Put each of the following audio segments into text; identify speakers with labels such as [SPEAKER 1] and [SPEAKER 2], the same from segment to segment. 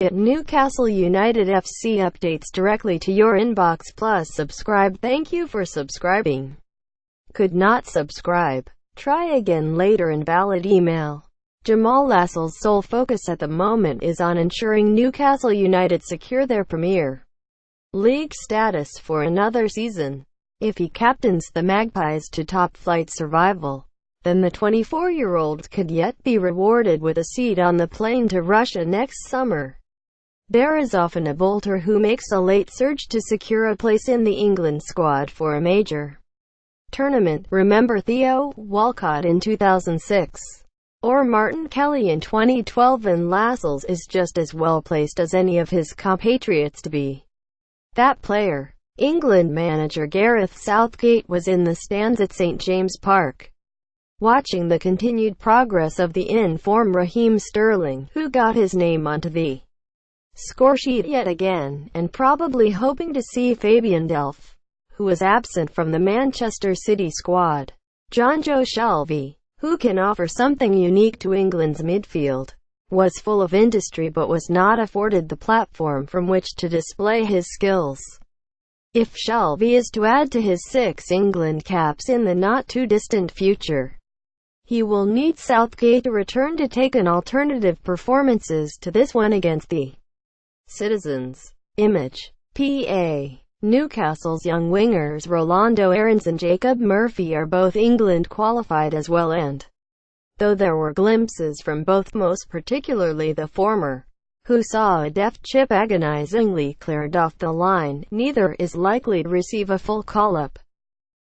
[SPEAKER 1] Get Newcastle United FC updates directly to your inbox. Plus subscribe. Thank you for subscribing. Could not subscribe? Try again later. Invalid email. Jamaal Lascelles' sole focus at the moment is on ensuring Newcastle United secure their Premier League status for another season. If he captains the Magpies to top-flight survival, then the 24-year-old could yet be rewarded with a seat on the plane to Russia next summer. There is often a bolter who makes a late surge to secure a place in the England squad for a major tournament. Remember Theo Walcott in 2006? Or Martin Kelly in 2012, and Lascelles is just as well placed as any of his compatriots to be that player. England manager Gareth Southgate was in the stands at St James Park, watching the continued progress of the in-form Raheem Sterling, who got his name onto the scoresheet yet again, and probably hoping to see Fabian Delph, who was absent from the Manchester City squad. Jonjo Shelvey, who can offer something unique to England's midfield, was full of industry but was not afforded the platform from which to display his skills. If Shelvey is to add to his 6 England caps in the not-too-distant future, he will need Southgate to return to take an alternative performances to this one against the Citizens. Image. PA. Newcastle's young wingers Rolando Aarons and Jacob Murphy are both England qualified as well, and though there were glimpses from both, most particularly the former, who saw a deft chip agonizingly cleared off the line, neither is likely to receive a full call-up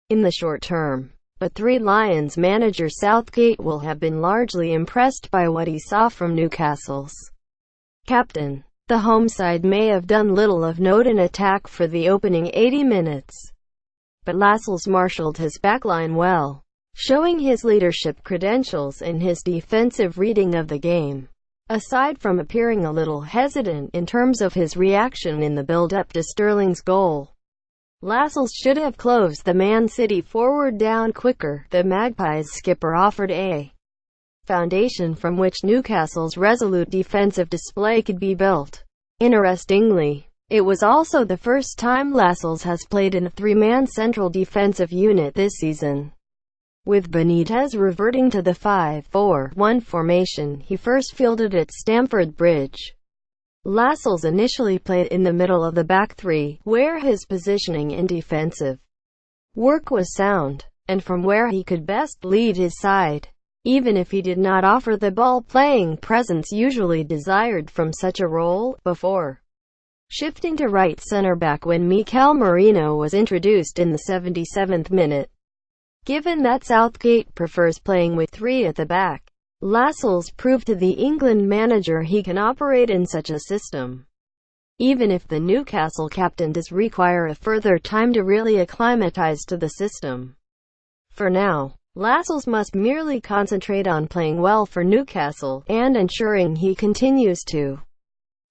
[SPEAKER 1] in the short term. But Three Lions manager Southgate will have been largely impressed by what he saw from Newcastle's captain. The home side may have done little of note in attack for the opening 80 minutes, but Lascelles marshalled his backline well, showing his leadership credentials in his defensive reading of the game. Aside from appearing a little hesitant in terms of his reaction in the build-up to Sterling's goal, Lascelles should have closed the Man City forward down quicker. The Magpies skipper offered a foundation from which Newcastle's resolute defensive display could be built. Interestingly, it was also the first time Lascelles has played in a 3-man central defensive unit this season. With Benitez reverting to the 5-4-1 formation he first fielded at Stamford Bridge, Lascelles initially played in the middle of the back three, where his positioning and defensive work was sound, and from where he could best lead his side, even if he did not offer the ball-playing presence usually desired from such a role, before shifting to right centre-back when Mikel Merino was introduced in the 77th minute. Given that Southgate prefers playing with 3 at the back, Lascelles proved to the England manager he can operate in such a system, even if the Newcastle captain does require a further time to really acclimatise to the system. For now, Lascelles must merely concentrate on playing well for Newcastle, and ensuring he continues to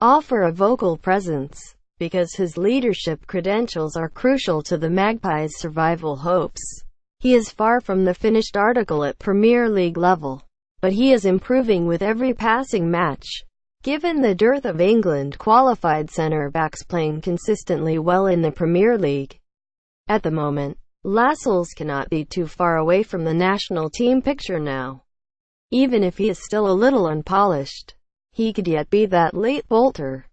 [SPEAKER 1] offer a vocal presence, because his leadership credentials are crucial to the Magpies' survival hopes. He is far from the finished article at Premier League level, but he is improving with every passing match. Given the dearth of England qualified centre-backs playing consistently well in the Premier League at the moment, Lascelles cannot be too far away from the national team picture now. Even if he is still a little unpolished, he could yet be that late bolter.